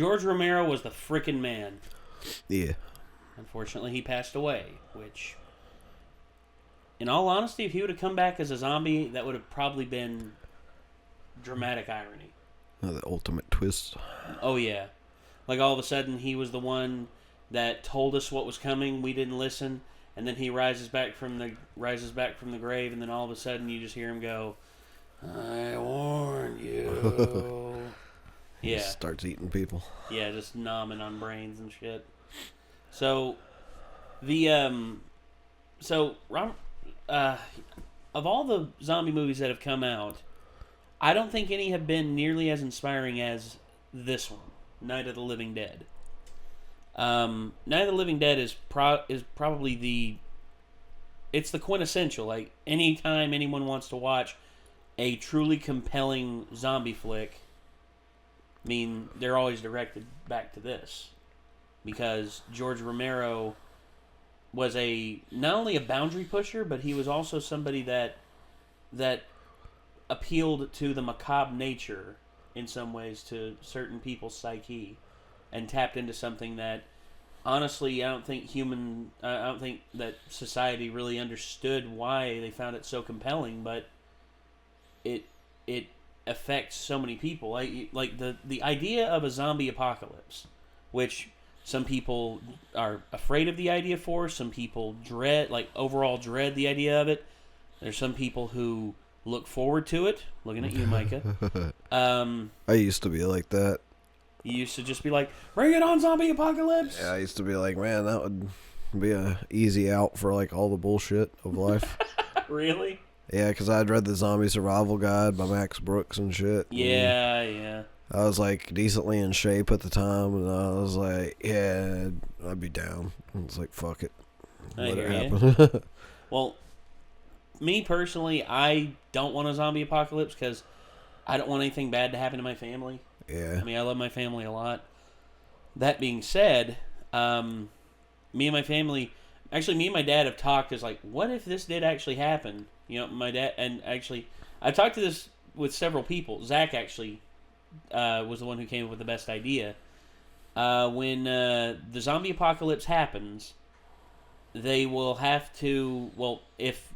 George Romero was the frickin' man. Yeah. Unfortunately, he passed away, which, in all honesty, if he would have come back as a zombie, that would have probably been dramatic irony. The ultimate twist. Oh, yeah. Like, all of a sudden, he was the one that told us what was coming. We didn't listen. And then he rises back from the grave, and then all of a sudden, you just hear him go, I warned you. Yeah. He starts eating people. Yeah, just nomming on brains and shit. So, of all the zombie movies that have come out, I don't think any have been nearly as inspiring as this one, Night of the Living Dead. Night of the Living Dead is probably it's the quintessential. Like, anytime anyone wants to watch a truly compelling zombie flick, I mean, they're always directed back to this. Because George Romero was not only a boundary pusher, but he was also somebody that appealed to the macabre nature in some ways to certain people's psyche, and tapped into something that, honestly, I don't think that society really understood why they found it so compelling, but it affects so many people. Like the idea of a zombie apocalypse, which some people are afraid of the idea for. Some people overall dread the idea of it. There's some people who look forward to it. Looking at you, Micah. I used to be like that. You used to just be like, bring it on, zombie apocalypse! Yeah, I used to be like, man, that would be a easy out for, like, all the bullshit of life. Really? Yeah, because I'd read the Zombie Survival Guide by Max Brooks and shit. Yeah, yeah. I was, like, decently in shape at the time, and I was like, yeah, I'd be down. And it's like, fuck it. Let it happen. Well, me personally, I don't want a zombie apocalypse because I don't want anything bad to happen to my family. Yeah. I mean, I love my family a lot. That being said, me and my dad have talked as like, what if this did actually happen? You know, my dad, and actually, I've talked to this with several people. Zach actually was the one who came up with the best idea. When the zombie apocalypse happens, they will have to, if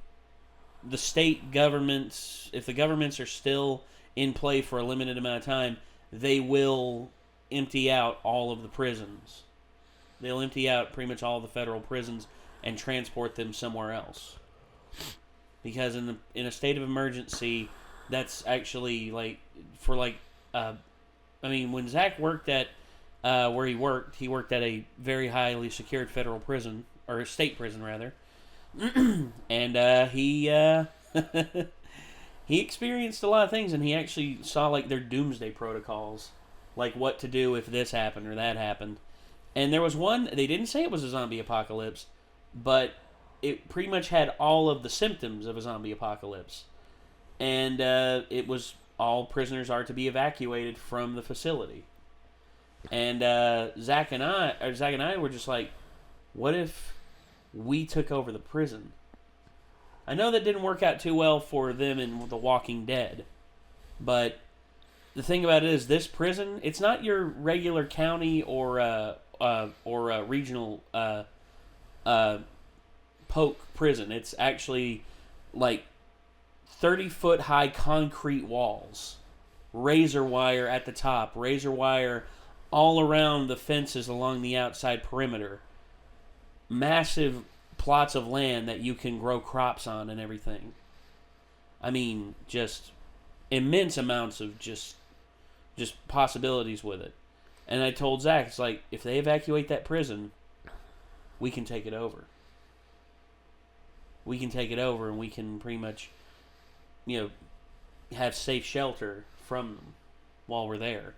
the governments are still in play for a limited amount of time, they will empty out all of the prisons. They'll empty out pretty much all of the federal prisons and transport them somewhere else. Because in a state of emergency, that's actually when Zach worked at where he worked at a very highly secured federal prison, or a state prison rather, and he he experienced a lot of things, and he actually saw like their doomsday protocols, like what to do if this happened or that happened. And there was one, they didn't say it was a zombie apocalypse, but it pretty much had all of the symptoms of a zombie apocalypse. And it was all prisoners are to be evacuated from the facility. And Zach and I were just like, what if we took over the prison? I know that didn't work out too well for them in The Walking Dead, but the thing about it is, this prison, it's not your regular county or regional poke prison. It's actually like 30-foot high concrete walls, razor wire at the top, razor wire all around the fences along the outside perimeter, massive plots of land that you can grow crops on and everything. I mean, just immense amounts of just possibilities with it. And I told Zach, it's like, if they evacuate that prison, we can take it over. We can take it over, and we can pretty much, have safe shelter from them while we're there.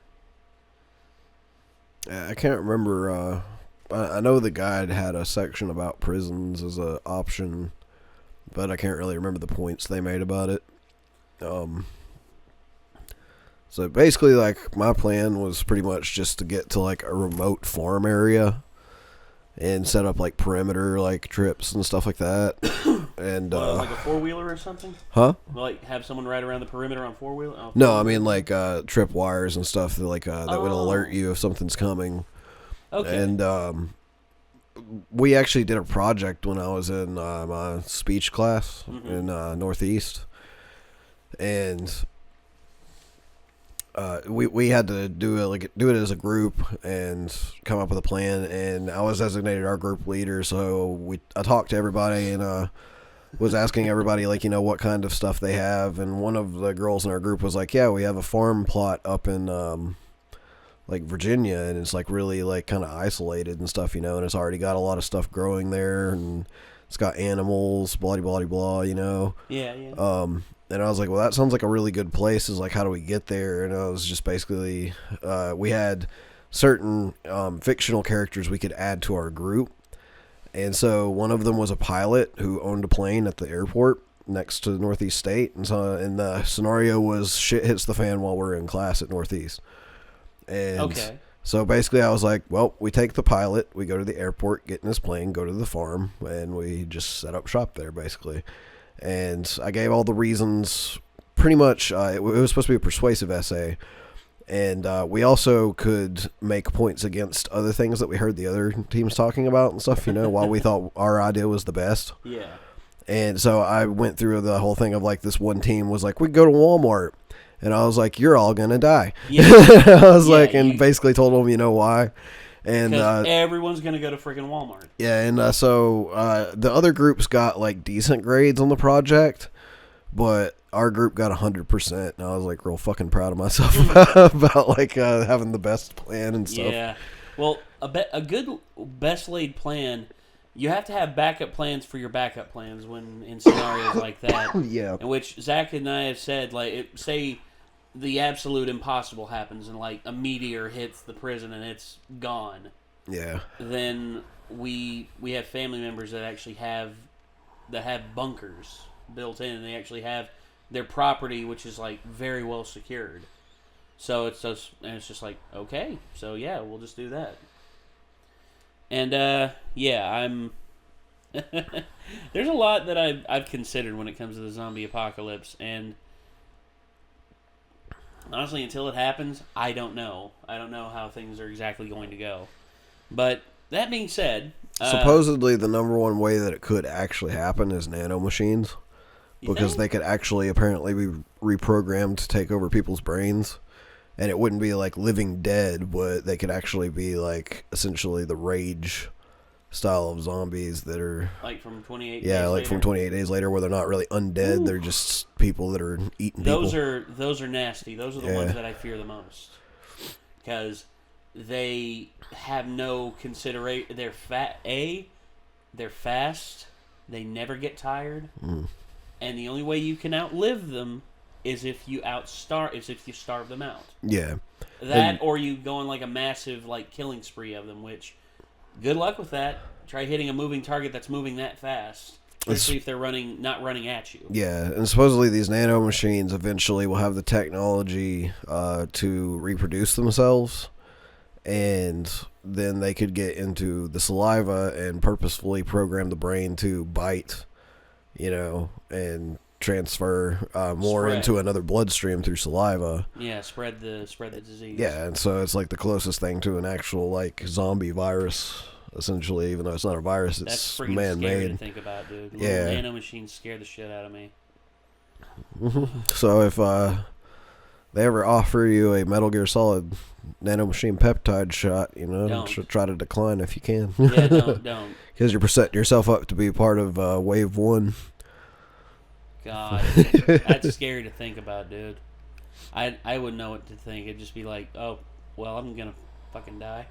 I can't remember. I know the guide had a section about prisons as an option, but I can't really remember the points they made about it. So basically, like, my plan was pretty much just to get to like a remote farm area and set up like perimeter like trips and stuff like that. And like a 4-wheeler or something? Huh? Like have someone ride around the perimeter on 4-wheeler? No, I mean like trip wires and stuff that that would alert you if something's coming. Okay. And we actually did a project when I was in my speech class in Northeast, and we had to do it as a group and come up with a plan. And I was designated our group leader, so I talked to everybody and was asking everybody what kind of stuff they have. And one of the girls in our group was like, "Yeah, we have a farm plot up in Virginia, and it's really kind of isolated and stuff, and it's already got a lot of stuff growing there, and it's got animals, blah blah blah, Yeah. And I was like, well, that sounds like a really good place. Is like, how do we get there? And I was just basically, we had certain fictional characters we could add to our group, and so one of them was a pilot who owned a plane at the airport next to Northeast State, and the scenario was shit hits the fan while we're in class at Northeast. And so basically I was like, well, we take the pilot, we go to the airport, get in his plane, go to the farm, and we just set up shop there, basically. And I gave all the reasons, pretty much. It was supposed to be a persuasive essay, and we also could make points against other things that we heard the other teams talking about and stuff, while we thought our idea was the best. Yeah. And so I went through the whole thing of this one team was like, we go to Walmart. And I was like, you're all going to die. Yeah. I was basically told them, why. And everyone's going to go to freaking Walmart. Yeah, and so the other groups got decent grades on the project, but our group got 100%. And I was real fucking proud of myself about having the best plan and stuff. Yeah. Well, a good best laid plan, you have to have backup plans for your backup plans when in scenarios like that. Yeah. In which Zach and I have said, say the absolute impossible happens and a meteor hits the prison and it's gone. Yeah. Then we have family members that actually have bunkers built in, and they actually have their property, which is very well secured. So it's just okay, so yeah, we'll just do that. And I'm there's a lot that I've considered when it comes to the zombie apocalypse, and honestly, until it happens, I don't know. I don't know how things are exactly going to go. But that being said, supposedly the number one way that it could actually happen is nanomachines, because they could actually apparently be reprogrammed to take over people's brains. And it wouldn't be living dead, but they could actually be essentially the rage style of zombies that are from 28 days later. later. From 28 days later, where they're not really undead. Ooh. They're just people that are eating those people. Those are nasty. Those are the ones that I fear the most, because they have no consideration. They're they're fast. They never get tired, and the only way you can outlive them is if you starve them out. Yeah. Or you go on a massive killing spree of them, which good luck with that. Try hitting a moving target that's moving that fast. Especially if they're not running at you. Yeah, and supposedly these nanomachines eventually will have the technology to reproduce themselves, and then they could get into the saliva and purposefully program the brain to bite, and transfer more into another bloodstream through saliva. Yeah, spread the disease. Yeah, and so it's the closest thing to an actual zombie virus, essentially. Even though it's not a virus, it's man-made. That's freaking scary to think about, dude. Yeah, nanomachines scare the shit out of me. So if they ever offer you a Metal Gear Solid nanomachine peptide shot, try to decline if you can. Yeah, don't. Because you're setting yourself up to be part of Wave 1. God, that's scary to think about, dude. I wouldn't know what to think. It'd just be oh, well, I'm gonna fucking die.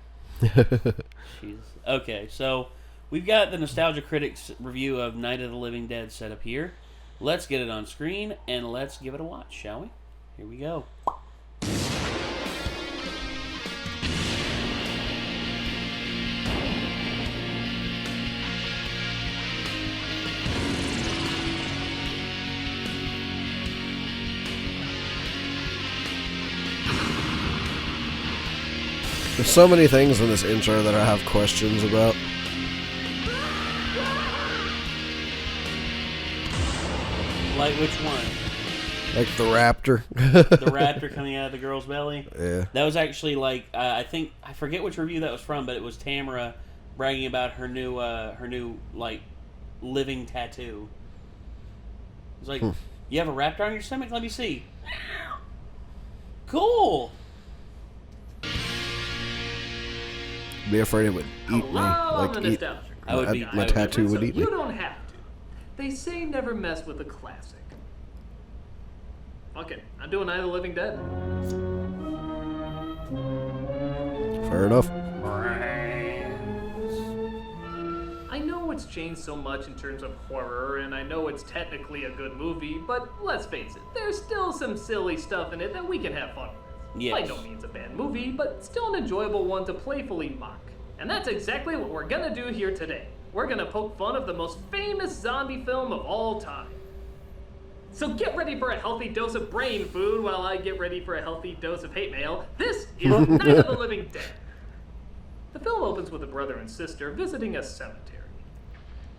Jesus. Okay, so we've got the Nostalgia Critics review of Night of the Living Dead set up here. Let's get it on screen and let's give it a watch, shall we? Here we go. There's so many things in this intro that I have questions about. Like which one? Like the raptor. The raptor coming out of the girl's belly? Yeah. That was actually like, I forget which review that was from, but it was Tamara bragging about her new like, living tattoo. It was like, you have a raptor on your stomach? Let me see. Cool. Be afraid it would eat me. Like Eat. I would be. My tattoo would eat me. You don't have to. They say never mess with a classic. Fuck it. I'm doing Night of the Living Dead. Fair enough. I know it's changed so much in terms of horror, and I know it's technically a good movie, but let's face it, there's still some silly stuff in it that we can have fun with. Yes. By no means a bad movie, but still an enjoyable one to playfully mock. And that's exactly what we're gonna do here today. We're gonna poke fun of the most famous zombie film of all time. So get ready for a healthy dose of brain food while I get ready for a healthy dose of hate mail. This is Night of the Living Dead. The film opens with a brother and sister visiting a cemetery.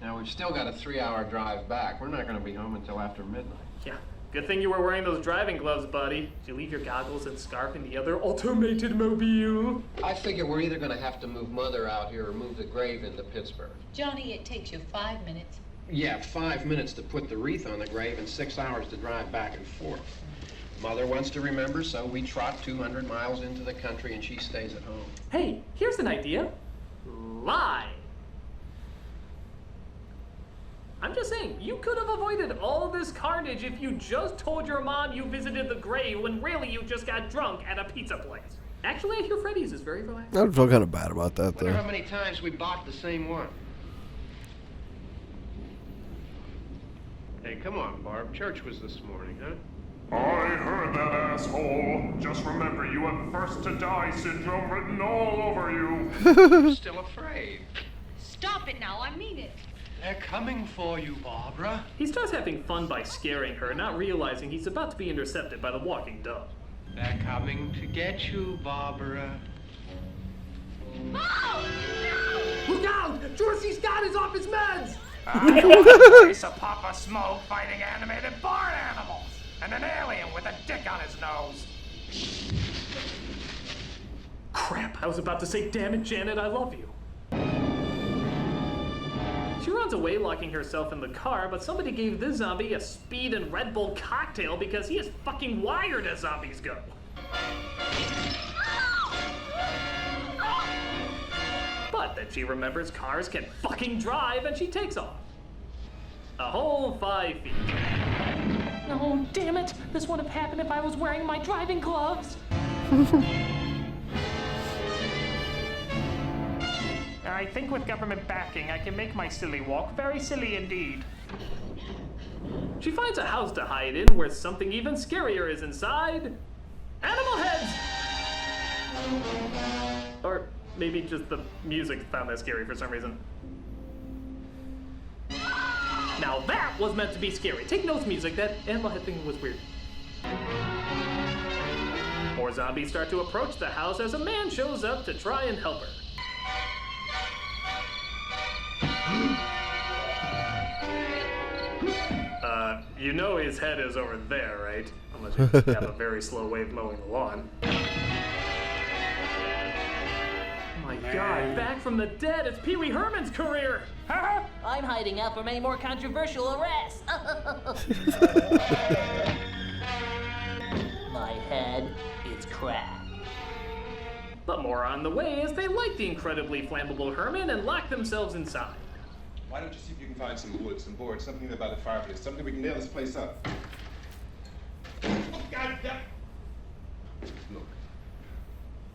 Now, we've still got a 3-hour drive back. We're not going to be home until after midnight. Yeah, good thing you were wearing those driving gloves, buddy. Did you leave your goggles and scarf in the other automated mobile? I figure we're either going to have to move Mother out here or move the grave into Pittsburgh. Johnny, it takes you 5 minutes. Yeah, 5 minutes to put the wreath on the grave and 6 hours to drive back and forth. Mother wants to remember, so we trot 200 miles into the country and she stays at home. Hey, here's an idea. Lie. I'm just saying, you could have avoided all this carnage if you just told your mom you visited the grave when really you just got drunk at a pizza place. Actually, I hear Freddy's is very relaxing. I'd feel kind of bad about that, Wonder how though. many times we bought the same one. Hey, come on, Barb. Church was this morning, huh? I heard that, asshole. Just remember, you have first to die syndrome written all over you. I'm still afraid. Stop it now, I mean it. They're coming for you, Barbara. He starts having fun by scaring her, not realizing he's about to be intercepted by the walking dove. They're coming to get you, Barbara. Look out! Dorsey Scott is off his meds! Piece of Papa Smoke fighting animated barn animals, and an alien with a dick on his nose. Crap, I was about to say, damn it, Janet, I love you. She runs away, locking herself in the car, but somebody gave this zombie a Speed and Red Bull cocktail because he is fucking wired as zombies go. But then she remembers cars can fucking drive and she takes off. A whole 5 feet. Oh, damn it! This would have happened if I was wearing my driving gloves. I think with government backing, I can make my silly walk very silly indeed. She finds a house to hide in where something even scarier is inside. Animal heads! Or maybe just the music found that scary for some reason. Now that was meant to be scary. Take notes, music. That animal head thing was weird. More zombies start to approach the house as a man shows up to try and help her. You know his head is over there, right? Unless you have a very slow way of mowing the lawn. Oh my god, back from the dead, it's Pee Wee Herman's career! I'm hiding out from any more controversial arrests. My head is cracked. But more on the way as they light the incredibly flammable Herman and lock themselves inside. Why don't you see if you can find some wood, some board, something about the fireplace, something we can nail this place up. Oh, God damn. Look,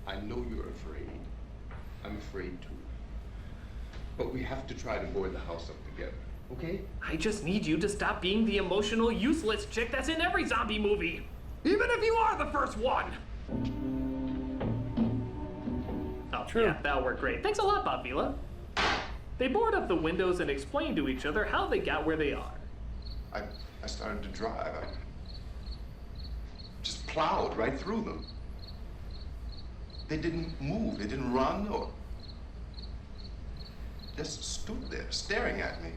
I know you're afraid. I'm afraid too. But we have to try to board the house up together, okay? I just need you to stop being the emotional, useless chick that's in every zombie movie. Even if you are the first one. Oh, True. Yeah, that'll work great. Thanks a lot, Bob Vila. They board up the windows and explain to each other how they got where they are. I started to drive. I just plowed right through them. They didn't move. They didn't run or just stood there staring at me.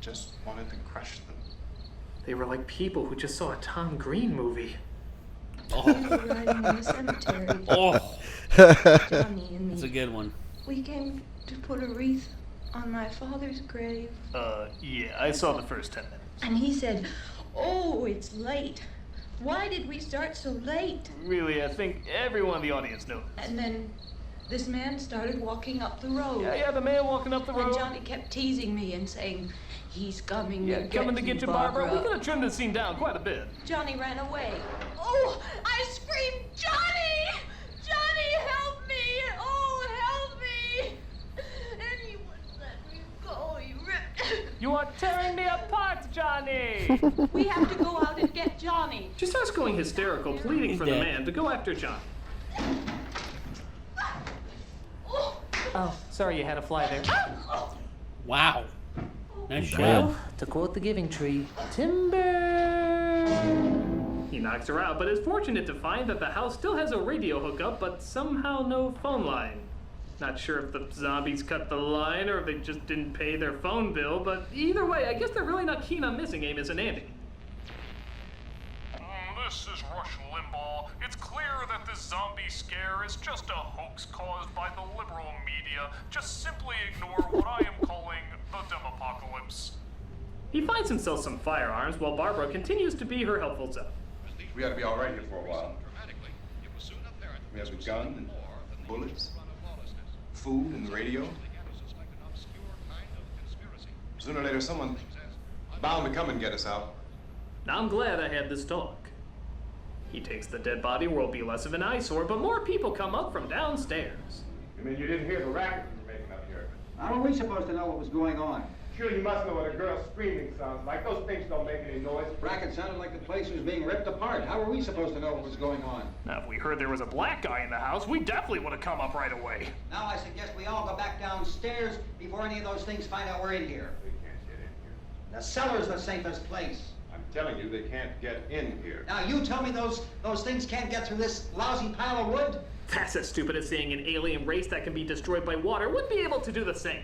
Just wanted to crush them. They were like people who just saw a Tom Green movie. Oh. We were riding in the cemetery. Oh. Johnny and me. That's a good one. We came to put a wreath on my father's grave. Yeah, I saw the first 10 minutes. And he said, "Oh, it's late. Why did we start so late?" Really, I think everyone in the audience knows. And then this man started walking up the road. Yeah, the man walking up the road. And Johnny kept teasing me and saying, "He's coming Yeah, to coming to get you, Barbara. We could have trimmed the scene down quite a bit. Johnny ran away. Oh, I screamed, "Johnny! Johnny, help me! Oh, help me!" And he wouldn't let me go. He ripped. You are tearing me apart, Johnny! We have to go out and get Johnny. She starts going hysterical, pleading He's for dead. the man to go after Johnny. Oh, sorry you had to fly there. Wow. Nice Damn. shot. To quote the Giving Tree, timber! He knocks her out, but is fortunate to find that the house still has a radio hookup, but somehow no phone line. Not sure if the zombies cut the line or if they just didn't pay their phone bill, but either way, I guess they're really not keen on missing Amos and Andy. This is Rush Limbaugh. It's clear that this zombie scare is just a hoax caused by the liberal media. Just simply ignore what I am calling the Demopocalypse. He finds himself some firearms while Barbara continues to be her helpful self. We ought to be all right here for a while. We have a gun and bullets, food and the radio. Sooner or later, someone bound to come and get us out. Now I'm glad I had this talk. He takes the dead body where it'll be less of an eyesore, but more people come up from downstairs. You mean you didn't hear the racket we were making up here? How are we supposed to know what was going on? Sure, you must know what a girl screaming sounds like. Those things don't make any noise. Racket sounded like the place was being ripped apart. How are we supposed to know what was going on? Now, if we heard there was a black guy in the house, we definitely would have come up right away. Now I suggest we all go back downstairs before any of those things find out we're in here. They can't get in here. The cellar's the safest place. I'm telling you, they can't get in here. Now you tell me those things can't get through this lousy pile of wood? That's as stupid as saying an alien race that can be destroyed by water would be able to do the same.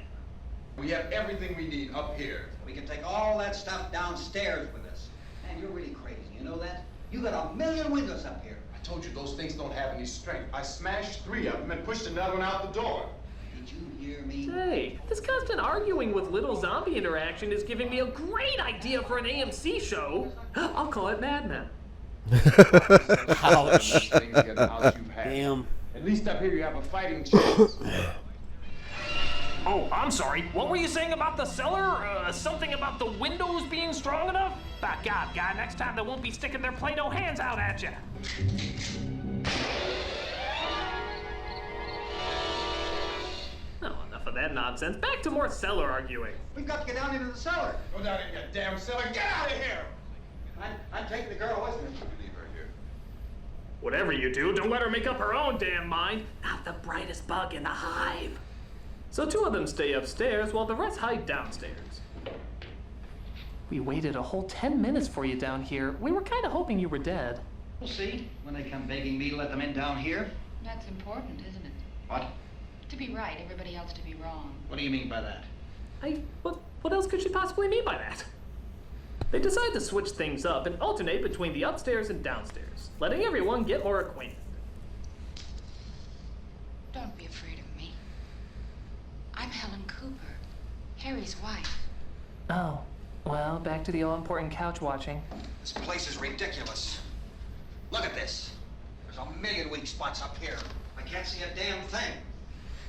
We have everything we need up here. We can take all that stuff downstairs with us. Man, you're really crazy, you know that? You got a million windows up here. I told you those things don't have any strength. I smashed 3 of them and pushed another one out the door. Did you hear me? Hey, this constant arguing with little zombie interaction is giving me a great idea for an AMC show. I'll call it Mad Men. Ouch. Damn. Damn. At least up here you have a fighting chance. Oh, I'm sorry. What were you saying about the cellar? Something about the windows being strong enough? By God, guy, next time they won't be sticking their Play-Doh hands out at you. Oh, enough of that nonsense. Back to more cellar arguing. We've got to get down into the cellar. Go down in your damn cellar. Get out of here! I'm taking the girl with me. Leave her here. Whatever you do, don't let her make up her own damn mind. Not the brightest bug in the hive. So 2 of them stay upstairs while the rest hide downstairs. We waited a whole 10 minutes for you down here. We were kind of hoping you were dead. We'll see when they come begging me to let them in down here. That's important, isn't it? What? To be right, everybody else to be wrong. What do you mean by that? What else could she possibly mean by that? They decide to switch things up and alternate between the upstairs and downstairs, letting everyone get more acquainted. Don't be afraid of me. I'm Helen Cooper, Harry's wife. Oh, well, back to the all-important couch watching. This place is ridiculous. Look at this. There's a million weak spots up here. I can't see a damn thing.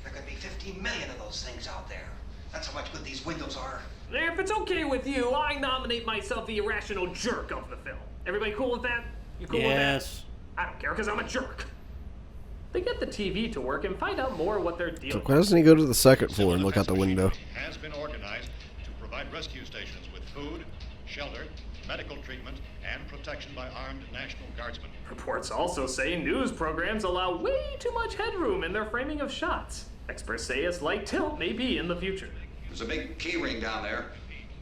There could be 15 million of those things out there. That's how much good these windows are. If it's okay with you, I nominate myself the irrational jerk of the film. Everybody cool with that? You cool with that? Yes. I don't care, because I'm a jerk. They get the TV to work and find out more what they're dealing So with. why doesn't he go to the second floor and look out the window? Has been organized to provide rescue stations with food, shelter, medical treatment, and protection by armed National Guardsmen. Reports also say news programs allow way too much headroom in their framing of shots. Experts say a slight tilt may be in the future. There's a big key ring down there.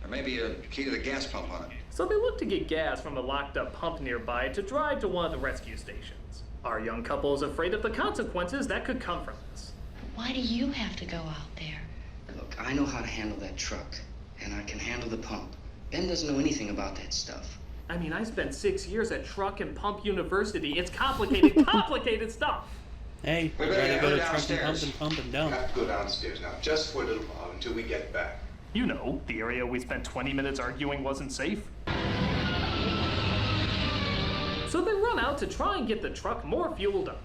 There may be a key to the gas pump on it. So they look to get gas from a locked-up pump nearby to drive to one of the rescue stations. Our young couple is afraid of the consequences that could come from this. Why do you have to go out there? Look, I know how to handle that truck, and I can handle the pump. Ben doesn't know anything about that stuff. I mean, I spent 6 years at Truck and Pump University. It's complicated, complicated stuff. Hey, We try better to go go to Truck and downstairs. Pump and We Dump. have to go downstairs now, just for a little while until we get back. You know, the area we spent 20 minutes arguing wasn't safe. So they run out to try and get the truck more fueled up.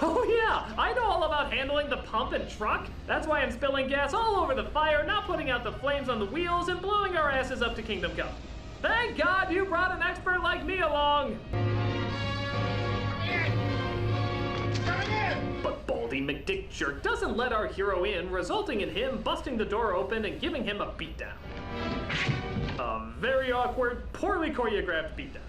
Oh yeah, I know all about handling the pump and truck. That's why I'm spilling gas all over the fire, not putting out the flames on the wheels, and blowing our asses up to Kingdom Come. Thank God you brought an expert like me along. But Baldy McDick Jerk doesn't let our hero in, resulting in him busting the door open and giving him a beatdown. A very awkward, poorly choreographed beatdown.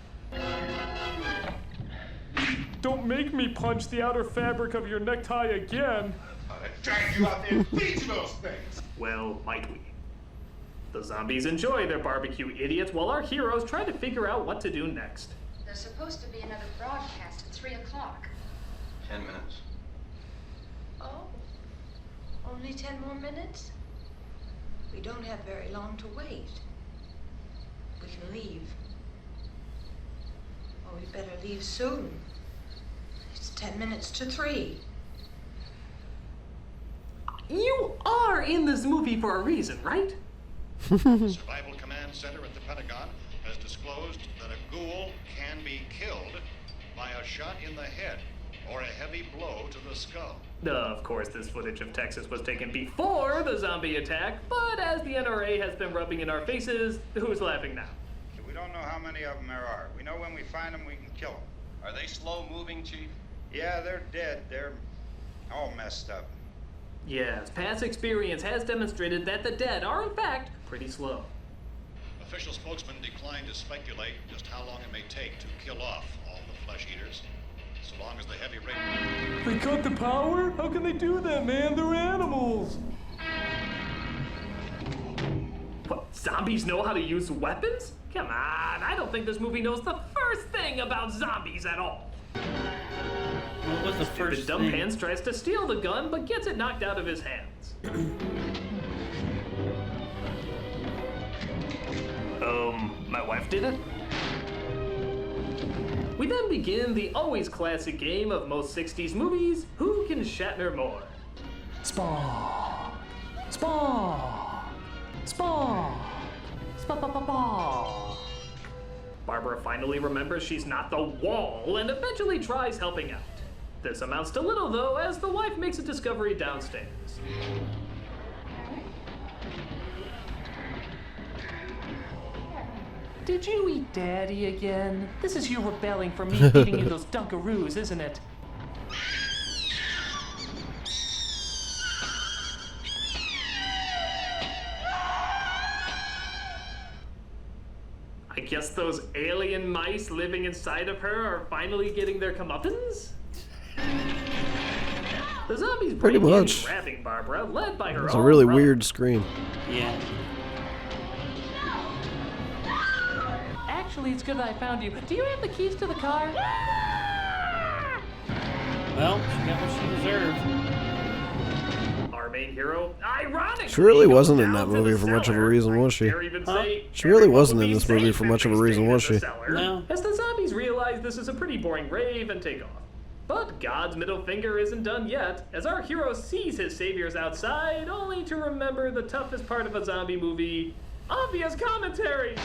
Don't make me punch the outer fabric of your necktie again. I drag you out there and feed you those things. Well, might we? The zombies enjoy their barbecue idiots while our heroes try to figure out what to do next. There's supposed to be another broadcast at 3 o'clock. 10 minutes. Oh, only 10 more minutes? We don't have very long to wait. We can leave. Oh, we better leave soon. It's 10 minutes to 3. You are in this movie for a reason, right? Survival Command Center at the Pentagon has disclosed that a ghoul can be killed by a shot in the head or a heavy blow to the skull. Of course, this footage of Texas was taken before the zombie attack, but as the NRA has been rubbing in our faces, who's laughing now? We don't know how many of them there are. We know when we find them, we can kill them. Are they slow moving, Chief? Yeah, they're dead. They're all messed up. Yes, past experience has demonstrated that the dead are, in fact, pretty slow. Official spokesman declined to speculate just how long it may take to kill off all the flesh eaters, so long as the heavy rain... They cut the power? How can they do that, man? They're animals! What, zombies know how to use weapons? Come on, I don't think this movie knows the first thing about zombies at all. What was the first Dumb Pants tries to steal the gun, but gets it knocked out of his hands. My wife did it? We then begin the always classic game of most 60s movies, Who Can Shatner More? Spawn! Spawn! Spawn! Spawn! Barbara finally remembers she's not the wall and eventually tries helping out. This amounts to little, though, as the wife makes a discovery downstairs. Did you eat Daddy again? This is you rebelling for me feeding you those Dunkaroos, isn't it? I guess those alien mice living inside of her are finally getting their comeuppance? The zombies Pretty break much. in, grabbing Barbara, led by her It's own a really brother. weird scream. Yeah. Actually, it's good that I found you. Do you have the keys to the car? Well, she got what she deserved. Our main hero, ironically, She really goes wasn't in down that to the movie for much of a cellar. reason, was she? Dare even say She really everyone wasn't will in be this movie safe for if much of a they reason, stay in was the she? cellar, No. As the zombies realize this is a pretty boring rave and take off. But God's middle finger isn't done yet, as our hero sees his saviors outside, only to remember the toughest part of a zombie movie, obvious commentary.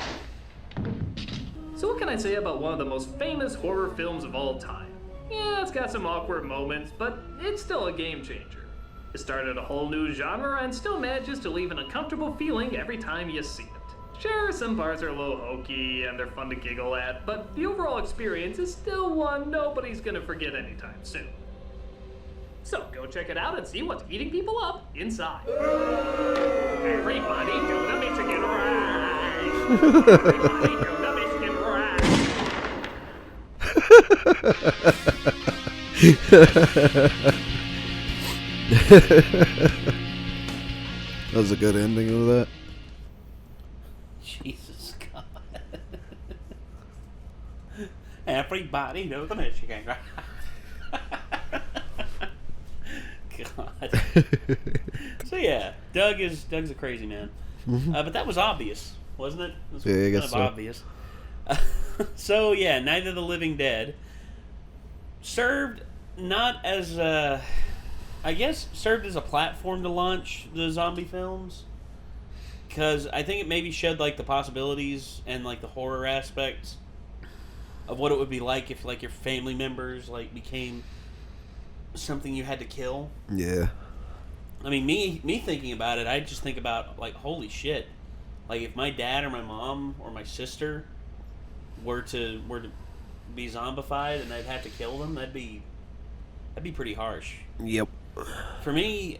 So what can I say about one of the most famous horror films of all time? Yeah, it's got some awkward moments, but it's still a game changer. It started a whole new genre and still manages to leave an uncomfortable feeling every time you see it. Sure, some parts are a little hokey and they're fun to giggle at, but the overall experience is still one nobody's gonna forget anytime soon. So go check it out and see what's eating people up inside. Everybody do the Michigan ride! Everybody do the Michigan ride! That was a good ending of that. Jesus God. Everybody knows the Michigan. God. So yeah, Doug's a crazy man. But that was obvious, wasn't it? It was Yeah, I guess kind so. of obvious. So yeah, Night of the Living Dead served not as served as a platform to launch the zombie films, because I think it maybe showed like the possibilities and like the horror aspects of what it would be like if like your family members like became something you had to kill. Yeah. I mean, me thinking about it, I just think about like, holy shit, like if my dad or my mom or my sister were to be zombified and I'd have to kill them, that'd be pretty harsh. Yep. For me,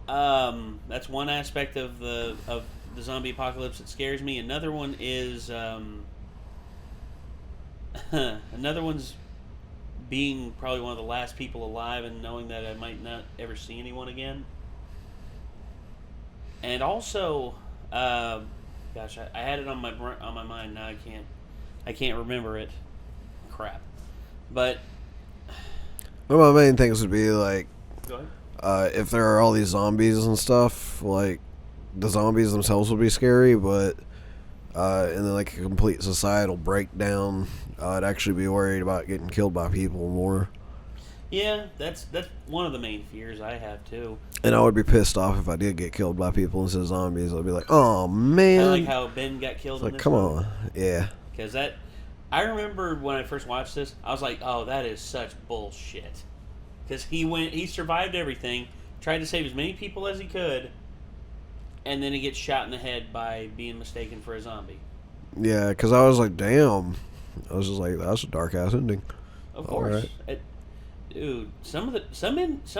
that's one aspect of the zombie apocalypse that scares me. Another one is another one's being probably one of the last people alive and knowing that I might not ever see anyone again. And also, I had it on my mind. Now I can't remember it. Crap. But one of my main things would be like, go ahead. If there are all these zombies and stuff, like the zombies themselves would be scary, but and then like a complete societal breakdown, I'd actually be worried about getting killed by people more. Yeah, that's one of the main fears I have too. And I would be pissed off if I did get killed by people instead of zombies. I'd be like, oh man. Kind of like how Ben got killed. It's in like, this come one. on, yeah. Because I remember when I first watched this, I was like, oh, that is such bullshit. Because he survived everything, tried to save as many people as he could, and then he gets shot in the head by being mistaken for a zombie. Yeah, because I was like, damn. I was just like, that's a dark ass ending. Of course. Dude, some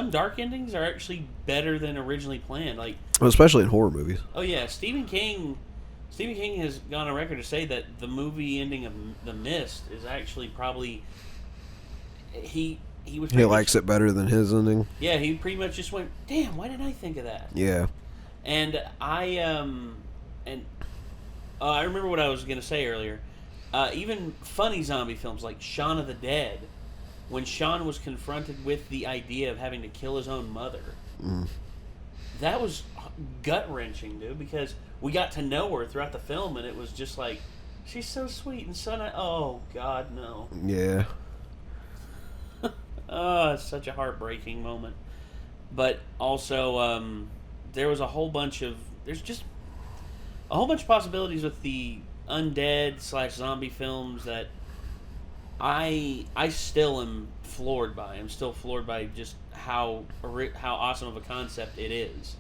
dark endings are actually better than originally planned. Like, especially in horror movies. Oh yeah, Stephen King has gone on record to say that the movie ending of The Mist is actually probably he likes it better than his ending. Yeah, he pretty much just went, damn, why didn't I think of that? Yeah. And I remember what I was gonna say earlier. Even funny zombie films like Shaun of the Dead, when Shaun was confronted with the idea of having to kill his own mother, that was gut-wrenching, dude, because we got to know her throughout the film, and it was just like, she's so sweet and so nice. Oh, God, no. Yeah. Oh, it's such a heartbreaking moment. But also, there's just a whole bunch of possibilities with the undead/zombie films that I still am floored by. I'm still floored by just how awesome of a concept it is.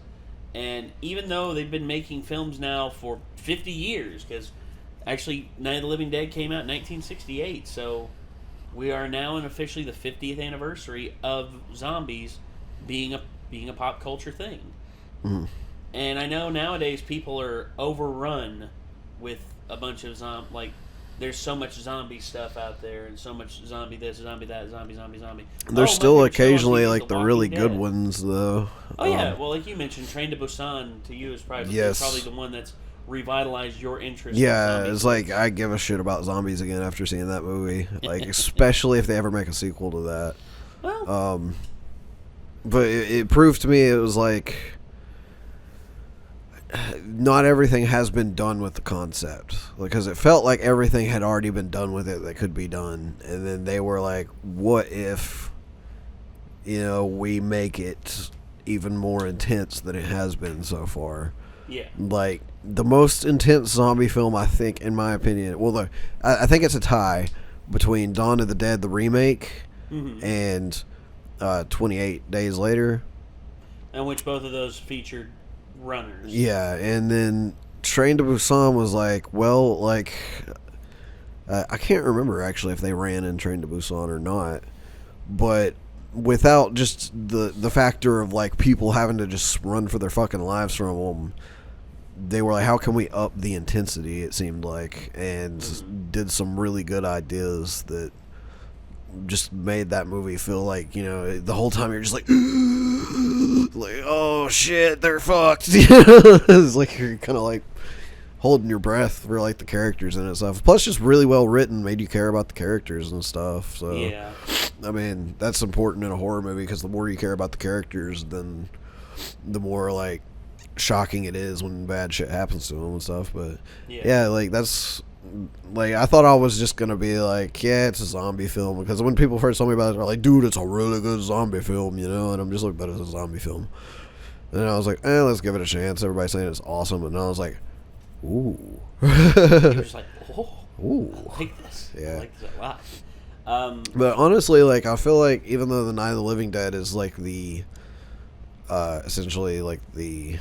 And even though they've been making films now for 50 years, because actually Night of the Living Dead came out in 1968, so we are now in officially the 50th anniversary of zombies being a pop culture thing. And I know nowadays people are overrun with a bunch of there's so much zombie stuff out there and so much zombie this, zombie that, zombie. There's still occasionally like the really good ones though. Oh yeah, well, like you mentioned, Train to Busan to you is probably the one that's revitalized your interest. Yeah, it's like I give a shit about zombies again after seeing that movie. Like especially if they ever make a sequel to that. Well, but it proved to me it was like not everything has been done with the concept, because it felt like everything had already been done with it that could be done, and then they were like, what if we make it even more intense than it has been so far. Yeah. Like the most intense zombie film, I think, in my opinion, I think it's a tie between Dawn of the Dead the remake and 28 Days Later, and which both of those featured runners. Yeah, and then Train to Busan was like, I can't remember actually if they ran in Train to Busan or not, but without just the factor of like people having to just run for their fucking lives from them, they were like, how can we up the intensity, it seemed like, and did some really good ideas that just made that movie feel like, the whole time you're just like oh shit, they're fucked. It's like you're kind of like holding your breath for like the characters and stuff. Plus, just really well written, made you care about the characters and stuff. So yeah, I mean that's important in a horror movie because the more you care about the characters, then the more like shocking it is when bad shit happens to them and stuff. But yeah, like that's like I thought I was just gonna be like, yeah, it's a zombie film, because when people first told me about it, they're like, dude, it's a really good zombie film, you know. And I'm just like, but it's a zombie film. And then I was like, let's give it a chance. Everybody's saying it's awesome, and I was like, ooh. You were just like, oh, ooh, I like this. Yeah. I like this a lot. But honestly, like I feel like even though the Night of the Living Dead is like the essentially like the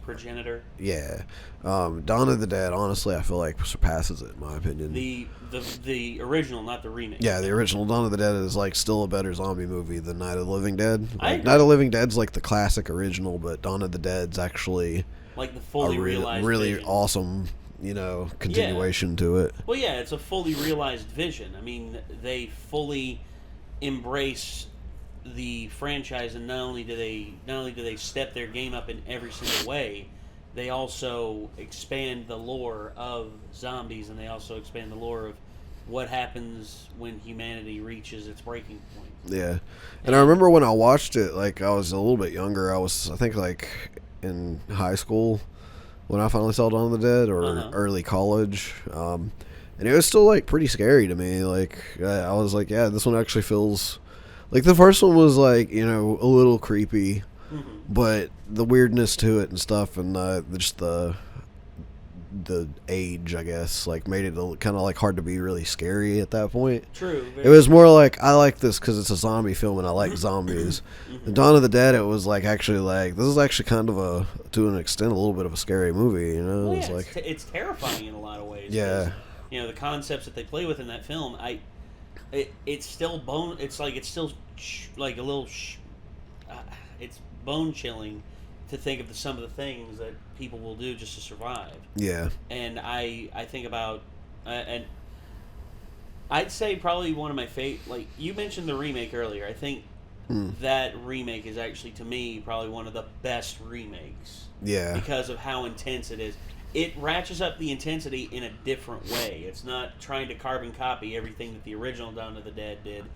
progenitor. Yeah. Dawn of the Dead, honestly, I feel like surpasses it in my opinion. The original, not the remake. Yeah, the original Dawn of the Dead is like still a better zombie movie than Night of the Living Dead. Like, Night of the Living Dead's like the classic original, but Dawn of the Dead's actually like the fully realized really vision. Awesome, you know, continuation to it. Well, yeah, it's a fully realized vision. I mean, they fully embrace the franchise, and not only do they step their game up in every single way, they also expand the lore of zombies, and they also expand the lore of what happens when humanity reaches its breaking point. Yeah. And I remember when I watched it, like I was a little bit younger. I think like in high school when I finally saw Dawn of the Dead, or early college. And it was still like pretty scary to me. Like I was like, yeah, this one actually feels like the first one was like, you know, a little creepy, but the weirdness to it and stuff, and just the age, I guess, like made it kind of like hard to be really scary at that point. True. It was more like, I like this because it's a zombie film and I like zombies. The Dawn of the Dead, it was like actually like, this is actually kind of to an extent, a little bit of a scary movie, you know? Well, it's yeah, like it's terrifying in a lot of ways. Yeah. You know, the concepts that they play with in that film, it's still it's still like a little it's bone chilling to think of some of the things that people will do just to survive. Yeah. And I think about and I'd say probably one of my favorite, like you mentioned the remake earlier. I think that remake is actually, to me, probably one of the best remakes. Yeah. Because of how intense it is. It ratchets up the intensity in a different way. It's not trying to carbon copy everything that the original Dawn of the Dead did.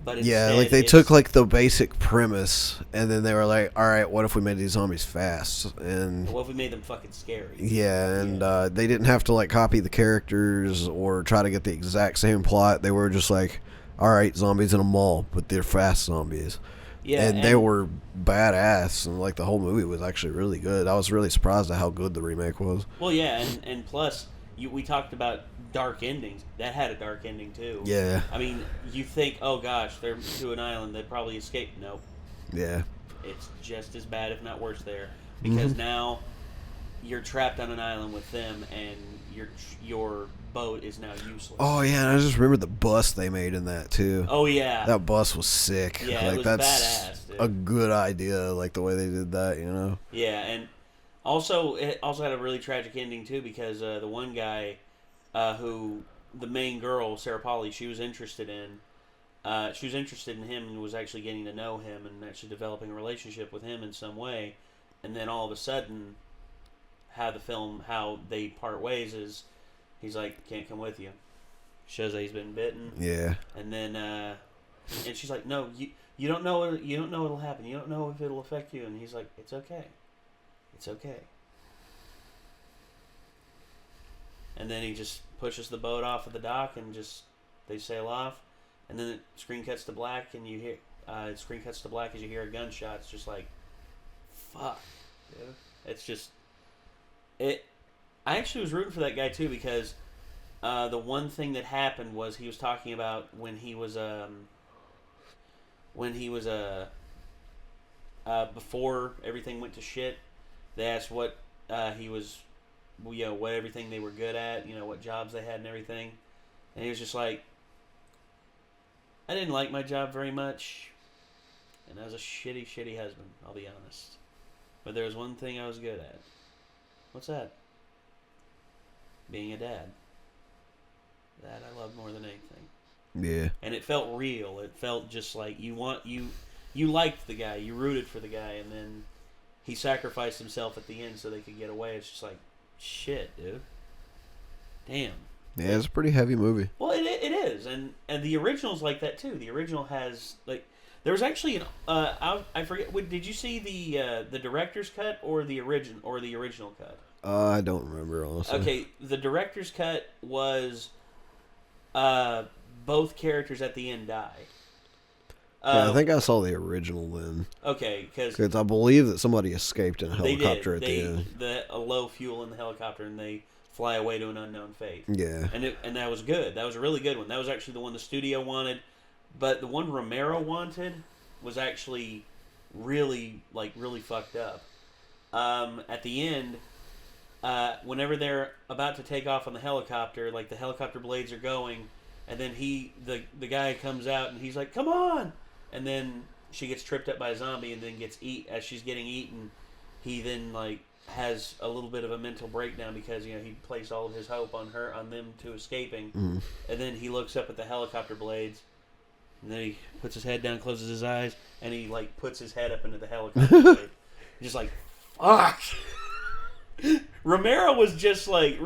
But instead, like they took like the basic premise, and then they were like, all right, what if we made these zombies fast? And what if we made them fucking scary? Yeah, and they didn't have to like copy the characters or try to get the exact same plot. They were just like, all right, zombies in a mall, but they're fast zombies. Yeah, and they were badass, and like the whole movie was actually really good. I was really surprised at how good the remake was. Well, yeah, and plus, we talked about dark endings. That had a dark ending too. Yeah. I mean, you think, oh gosh, they're to an island, they'd probably escape. Nope. Yeah. It's just as bad, if not worse, there, because now you're trapped on an island with them, and your boat is now useless. Oh yeah, and I just remember the bus they made in that too. Oh yeah, that bus was sick. Yeah, like, it was that's badass, dude. A good idea, like the way they did that, you know. Yeah, and also it also had a really tragic ending too, because the one guy, who the main girl, Sarah Polly, she was interested in him and was actually getting to know him and actually developing a relationship with him in some way, and then all of a sudden, how they part ways is, he's like, can't come with you. Shows that he's been bitten. Yeah. And then, and she's like, no, you don't know what'll happen. You don't know if it'll affect you. And he's like, it's okay. It's okay. And then he just pushes the boat off of the dock, and they sail off. And then the screen cuts to black, and you hear screen cuts to black as you hear a gunshot. It's just like, fuck, dude. It's just it. I actually was rooting for that guy too, because the one thing that happened was he was talking about when he was before everything went to shit. They asked what he was, what everything they were good at, what jobs they had and everything, and he was just like, I didn't like my job very much, and I was a shitty husband, I'll be honest, but there was one thing I was good at. What's that? Being a dad. That I love more than anything. Yeah. And it felt real. It felt just like you liked the guy, you rooted for the guy, and then he sacrificed himself at the end so they could get away. It's just like, Shit, dude. Damn. Yeah, it's a pretty heavy movie. Well, it is, and the original's like that too. The original has like there was actually an I forget. Did you see the director's cut or the original cut? I don't remember, honestly. Okay, the director's cut was both characters at the end die. Yeah, I think I saw the original then. Okay, because I believe that somebody escaped in a helicopter at the end. A low fuel in the helicopter, and they fly away to an unknown fate. Yeah. And that was good. That was a really good one. That was actually the one the studio wanted. But the one Romero wanted was actually really fucked up. At the end, whenever they're about to take off on the helicopter, like the helicopter blades are going, and then the guy comes out and he's like, "Come on!" And then she gets tripped up by a zombie and then gets as she's getting eaten, he then has a little bit of a mental breakdown because he placed all of his hope on them to escaping, and then he looks up at the helicopter blades, and then he puts his head down, closes his eyes, and he puts his head up into the helicopter blade, just like fuck. Romero was just like,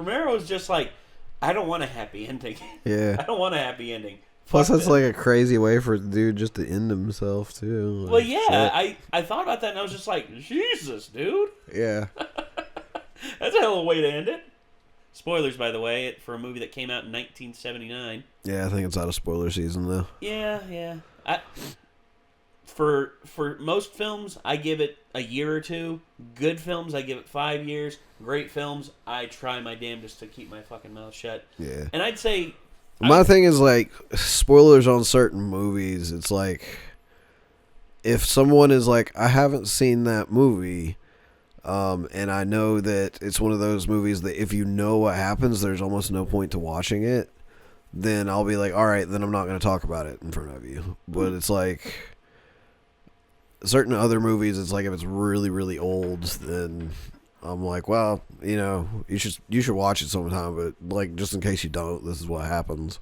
I don't want a happy ending. Yeah, I don't want a happy ending. Plus, that's like a crazy way for the dude just to end himself too. Well, yeah, I thought about that and I was just like, Jesus, dude. Yeah. That's a hell of a way to end it. Spoilers, by the way, for a movie that came out in 1979. Yeah, I think it's out of spoiler season though. Yeah. For most films, I give it a year or two. Good films, I give it 5 years. Great films, I try my damnedest to keep my fucking mouth shut. Yeah. And I'd say... My thing is, spoilers on certain movies, it's like, if someone is like, I haven't seen that movie, and I know that it's one of those movies that if you know what happens, there's almost no point to watching it, then I'll be like, alright, then I'm not going to talk about it in front of you. But it's like, certain other movies, it's like, if it's really, really old, then... I'm like, well, you should watch it sometime, but just in case you don't, this is what happens.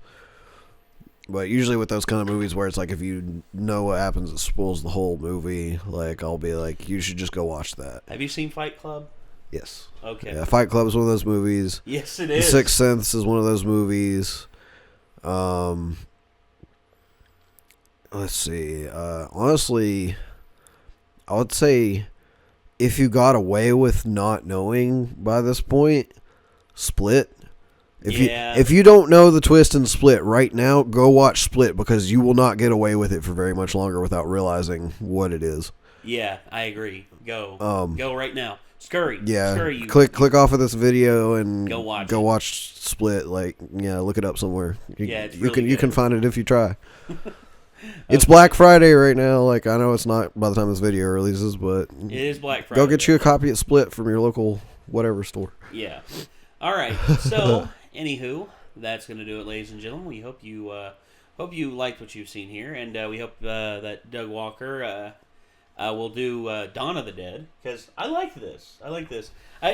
But usually with those kind of movies where it's like if you know what happens, it spoils the whole movie. I'll be like, you should just go watch that. Have you seen Fight Club? Yes. Okay. Yeah, Fight Club is one of those movies. Yes, it is. The Sixth Sense is one of those movies. Let's see. Honestly, I would say... if you got away with not knowing by this point, Split. If you don't know the twist in Split right now, go watch Split because you will not get away with it for very much longer without realizing what it is. Yeah, I agree. Go right now. Scurry. Yeah. Scurry. Click off of this video and go watch Split. Look it up somewhere. It's you really you can find it if you try. It's Black Friday right now. I know it's not by the time this video releases, but it is Black Friday. Go get you a copy of Split from your local whatever store. Yeah. All right. So, anywho, that's going to do it, ladies and gentlemen. We hope you liked what you've seen here, and we hope that Doug Walker will do Dawn of the Dead because I like this.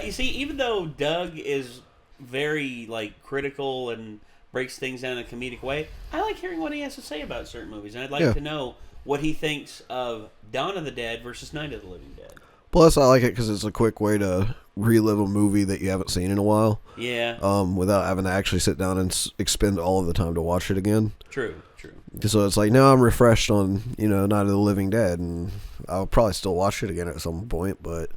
You see, even though Doug is very critical and breaks things down in a comedic way, I like hearing what he has to say about certain movies, and I'd like to know what he thinks of Dawn of the Dead versus Night of the Living Dead. Plus, I like it because it's a quick way to relive a movie that you haven't seen in a while. Yeah. Without having to actually sit down and expend all of the time to watch it again. True. So it's like, now I'm refreshed on, Night of the Living Dead, and I'll probably still watch it again at some point, but...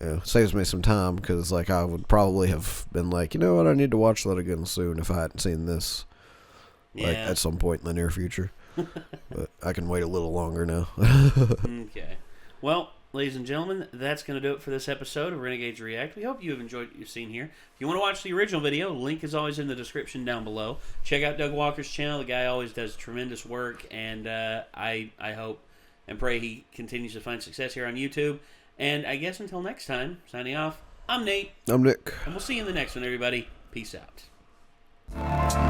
yeah, it saves me some time because I would probably have been like, you know what, I need to watch that again soon if I hadn't seen this at some point in the near future. But I can wait a little longer now. Okay. Well, ladies and gentlemen, that's going to do it for this episode of Renegades React. We hope you have enjoyed what you've seen here. If you want to watch the original video, link is always in the description down below. Check out Doug Walker's channel. The guy always does tremendous work, and I hope and pray he continues to find success here on YouTube. And I guess until next time, signing off, I'm Nate. I'm Nick. And we'll see you in the next one, everybody. Peace out.